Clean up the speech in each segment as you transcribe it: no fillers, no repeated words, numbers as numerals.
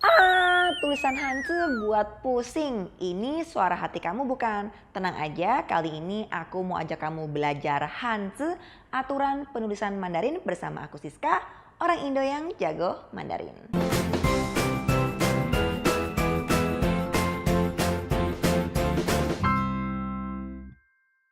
Tulisan Hanzi buat pusing. Ini suara hati kamu bukan? Tenang aja, kali ini aku mau ajak kamu belajar Hanzi, aturan penulisan Mandarin bersama aku Siska, orang Indo yang jago Mandarin.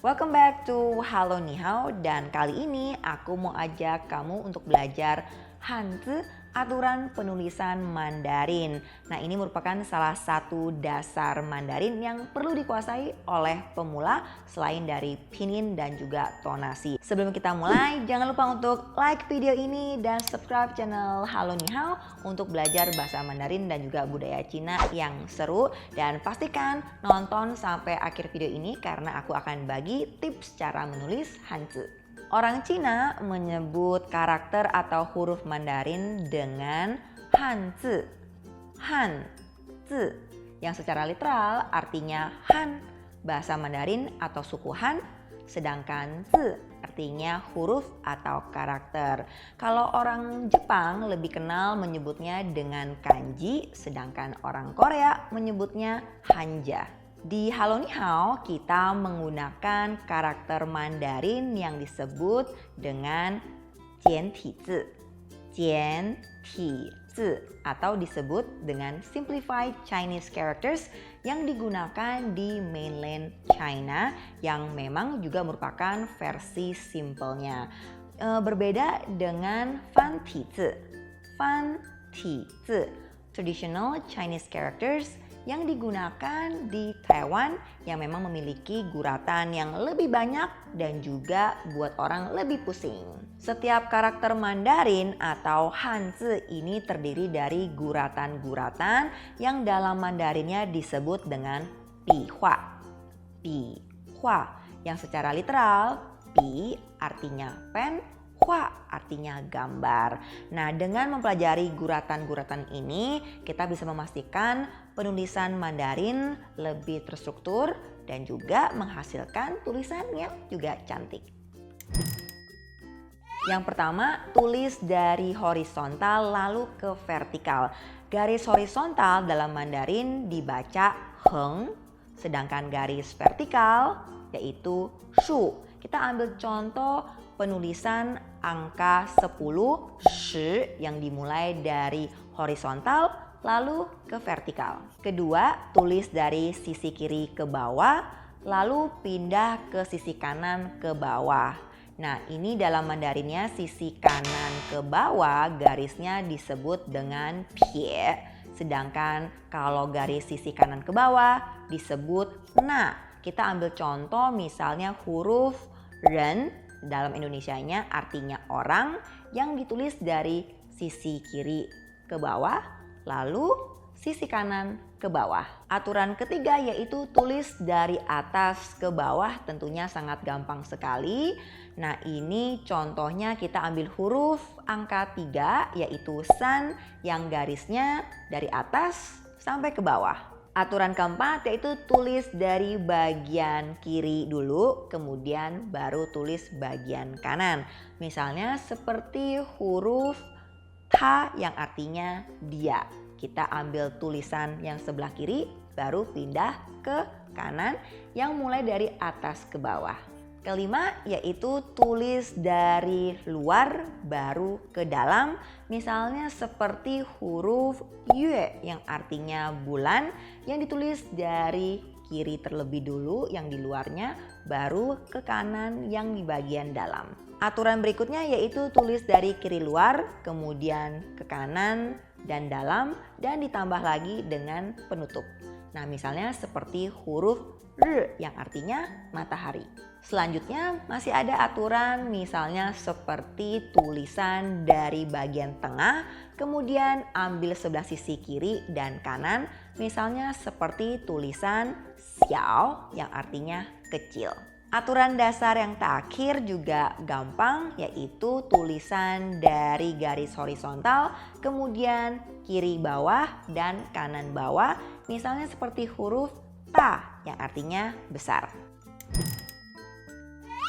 Welcome back to Halo Ni Hao, dan kali ini aku mau ajak kamu untuk belajar Hanzi, aturan penulisan Mandarin. Nah, ini merupakan salah satu dasar Mandarin yang perlu dikuasai oleh pemula selain dari pinyin dan juga tonasi. Sebelum kita mulai, jangan lupa untuk like video ini dan subscribe channel Halo Ni Hao untuk belajar bahasa Mandarin dan juga budaya Cina yang seru. Dan pastikan nonton sampai akhir video ini karena aku akan bagi tips cara menulis Hanzi. Orang Cina menyebut karakter atau huruf Mandarin dengan Hanzi. Hanzi yang secara literal artinya Han, bahasa Mandarin atau suku Han, sedangkan Zi artinya huruf atau karakter. Kalau orang Jepang lebih kenal menyebutnya dengan kanji, sedangkan orang Korea menyebutnya hanja. Di Halo Ni Hao kita menggunakan karakter Mandarin yang disebut dengan Jiantizi. Jiantizi atau disebut dengan Simplified Chinese Characters yang digunakan di mainland China yang memang juga merupakan versi simpelnya. Berbeda dengan Fantizi. Fantizi, Traditional Chinese Characters yang digunakan di Taiwan yang memang memiliki guratan yang lebih banyak dan juga buat orang lebih pusing. Setiap karakter Mandarin atau Hanzi ini terdiri dari guratan-guratan yang dalam Mandarinnya disebut dengan pihua. Pihua yang secara literal pi artinya pen, hua artinya gambar. Nah, dengan mempelajari guratan-guratan ini, kita bisa memastikan penulisan Mandarin lebih terstruktur dan juga menghasilkan tulisan yang juga cantik. Yang pertama, tulis dari horizontal lalu ke vertikal. Garis horizontal dalam Mandarin dibaca heng, sedangkan garis vertikal yaitu shu. Kita ambil contoh penulisan angka 10 shi yang dimulai dari horizontal lalu ke vertikal. Kedua, tulis dari sisi kiri ke bawah lalu pindah ke sisi kanan ke bawah. Nah, ini dalam Mandarinnya sisi kanan ke bawah garisnya disebut dengan pie, sedangkan kalau garis sisi kanan ke bawah disebut na. Kita ambil contoh misalnya huruf ren dalam Indonesianya artinya orang yang ditulis dari sisi kiri ke bawah lalu sisi kanan ke bawah. Aturan ketiga yaitu tulis dari atas ke bawah, tentunya sangat gampang sekali. Nah, ini contohnya kita ambil huruf angka 3 yaitu san yang garisnya dari atas sampai ke bawah. Aturan keempat yaitu tulis dari bagian kiri dulu, kemudian baru tulis bagian kanan. Misalnya seperti huruf ta yang artinya dia. Kita ambil tulisan yang sebelah kiri, baru pindah ke kanan yang mulai dari atas ke bawah. Kelima yaitu tulis dari luar baru ke dalam, misalnya seperti huruf yue yang artinya bulan yang ditulis dari kiri terlebih dulu yang di luarnya baru ke kanan yang di bagian dalam. Aturan berikutnya yaitu tulis dari kiri luar kemudian ke kanan dan dalam dan ditambah lagi dengan penutup. Nah, misalnya seperti huruf r yang artinya matahari. Selanjutnya masih ada aturan misalnya seperti tulisan dari bagian tengah kemudian ambil sebelah sisi kiri dan kanan, misalnya seperti tulisan xiao yang artinya kecil. Aturan dasar yang terakhir juga gampang yaitu tulisan dari garis horizontal kemudian kiri bawah dan kanan bawah, misalnya seperti huruf ta yang artinya besar.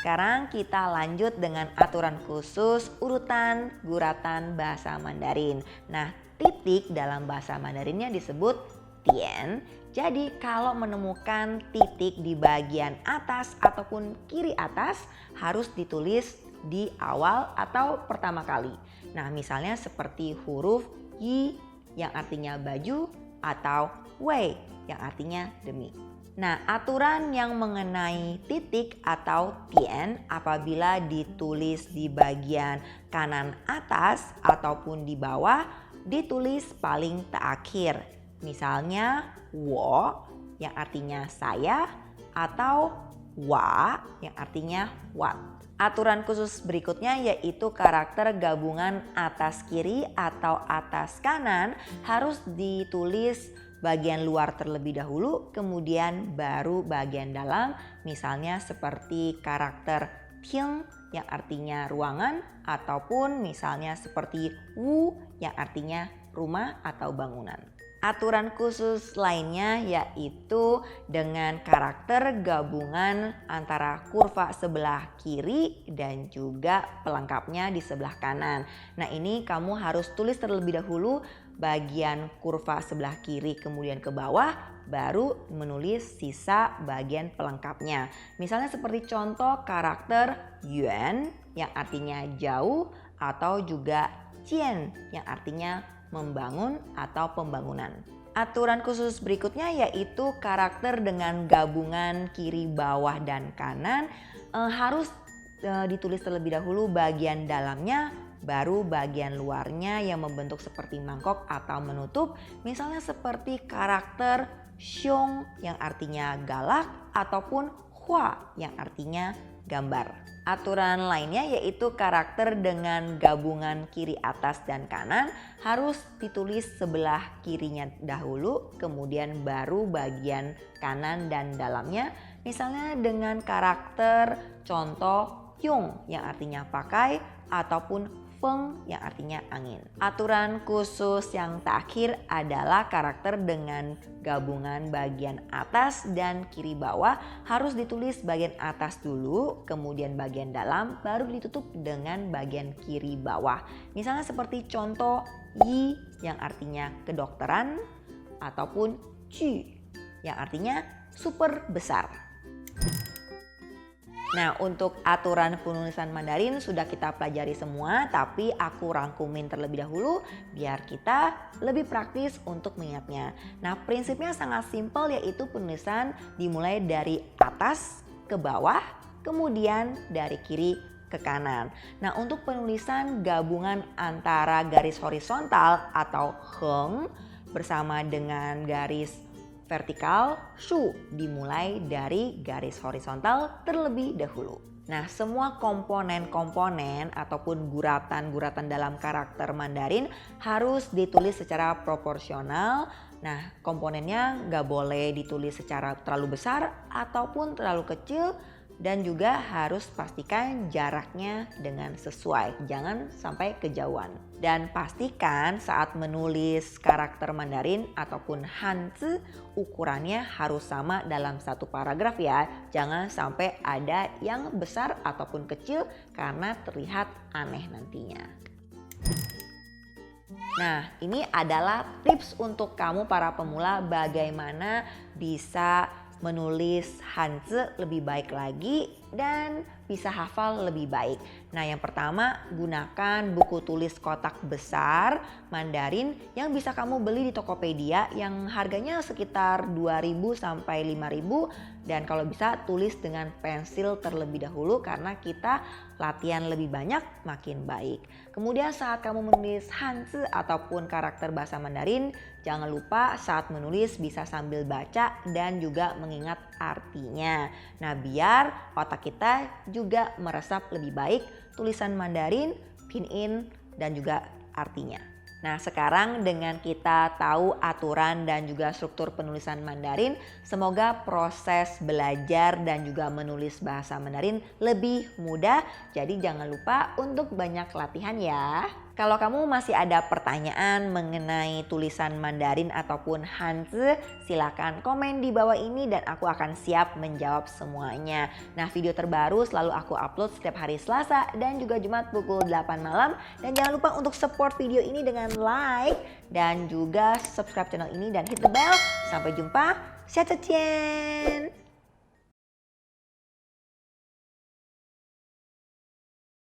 Sekarang kita lanjut dengan aturan khusus urutan guratan bahasa Mandarin. Nah, titik dalam bahasa Mandarinnya disebut tian. Jadi kalau menemukan titik di bagian atas ataupun kiri atas harus ditulis di awal atau pertama kali. Nah, misalnya seperti huruf yi yang artinya baju atau wei yang artinya demi. Nah, aturan yang mengenai titik atau tian apabila ditulis di bagian kanan atas ataupun di bawah ditulis paling terakhir. Misalnya wo yang artinya saya atau wa yang artinya what. Aturan khusus berikutnya yaitu karakter gabungan atas kiri atau atas kanan harus ditulis bagian luar terlebih dahulu, kemudian baru bagian dalam. Misalnya seperti karakter ting yang artinya ruangan ataupun misalnya seperti wu yang artinya rumah atau bangunan. Aturan khusus lainnya yaitu dengan karakter gabungan antara kurva sebelah kiri dan juga pelengkapnya di sebelah kanan. Nah, ini kamu harus tulis terlebih dahulu bagian kurva sebelah kiri kemudian ke bawah, baru menulis sisa bagian pelengkapnya. Misalnya seperti contoh karakter yuan yang artinya jauh atau juga jian yang artinya membangun atau pembangunan. Aturan khusus berikutnya yaitu karakter dengan gabungan kiri, bawah, dan kanan harus ditulis terlebih dahulu bagian dalamnya, baru bagian luarnya yang membentuk seperti mangkok atau menutup. Misalnya seperti karakter xiong yang artinya galak ataupun hua yang artinya gambar. Aturan lainnya yaitu karakter dengan gabungan kiri atas dan kanan harus ditulis sebelah kirinya dahulu, kemudian baru bagian kanan dan dalamnya. Misalnya dengan karakter contoh yong yang artinya pakai ataupun feng yang artinya angin. Aturan khusus yang terakhir adalah karakter dengan gabungan bagian atas dan kiri bawah harus ditulis bagian atas dulu, kemudian bagian dalam, baru ditutup dengan bagian kiri bawah. Misalnya seperti contoh yi yang artinya kedokteran ataupun ju yang artinya super besar. Nah, untuk aturan penulisan Mandarin sudah kita pelajari semua, tapi aku rangkumin terlebih dahulu biar kita lebih praktis untuk mengingatnya. Nah, prinsipnya sangat simpel yaitu penulisan dimulai dari atas ke bawah, kemudian dari kiri ke kanan. Nah, untuk penulisan gabungan antara garis horizontal atau heng bersama dengan garis vertikal, shu dimulai dari garis horizontal terlebih dahulu. Nah, semua komponen-komponen ataupun guratan-guratan dalam karakter Mandarin harus ditulis secara proporsional. Nah, komponennya nggak boleh ditulis secara terlalu besar ataupun terlalu kecil, dan juga harus pastikan jaraknya dengan sesuai, jangan sampai kejauhan. Dan pastikan saat menulis karakter Mandarin ataupun Hanzi ukurannya harus sama dalam satu paragraf ya. Jangan sampai ada yang besar ataupun kecil karena terlihat aneh nantinya. Nah, ini adalah tips untuk kamu para pemula bagaimana bisa menulis Hanzi lebih baik lagi dan bisa hafal lebih baik. Nah, yang pertama gunakan buku tulis kotak besar Mandarin yang bisa kamu beli di Tokopedia yang harganya sekitar 2.000 sampai 5.000, dan kalau bisa tulis dengan pensil terlebih dahulu karena kita latihan lebih banyak makin baik. Kemudian saat kamu menulis Hanzi ataupun karakter bahasa Mandarin, jangan lupa saat menulis bisa sambil baca dan juga mengingat artinya. Nah, biar otak kita juga meresap lebih baik tulisan Mandarin, pinyin, dan juga artinya. Nah, sekarang dengan kita tahu aturan dan juga struktur penulisan Mandarin, semoga proses belajar dan juga menulis bahasa Mandarin lebih mudah. Jadi jangan lupa untuk banyak latihan ya. Kalau kamu masih ada pertanyaan mengenai tulisan Mandarin ataupun Hanzi, silakan komen di bawah ini dan aku akan siap menjawab semuanya. Nah, video terbaru selalu aku upload setiap hari Selasa dan juga Jumat pukul 8 malam. Dan jangan lupa untuk support video ini dengan like dan juga subscribe channel ini dan hit the bell. Sampai jumpa, 下次见。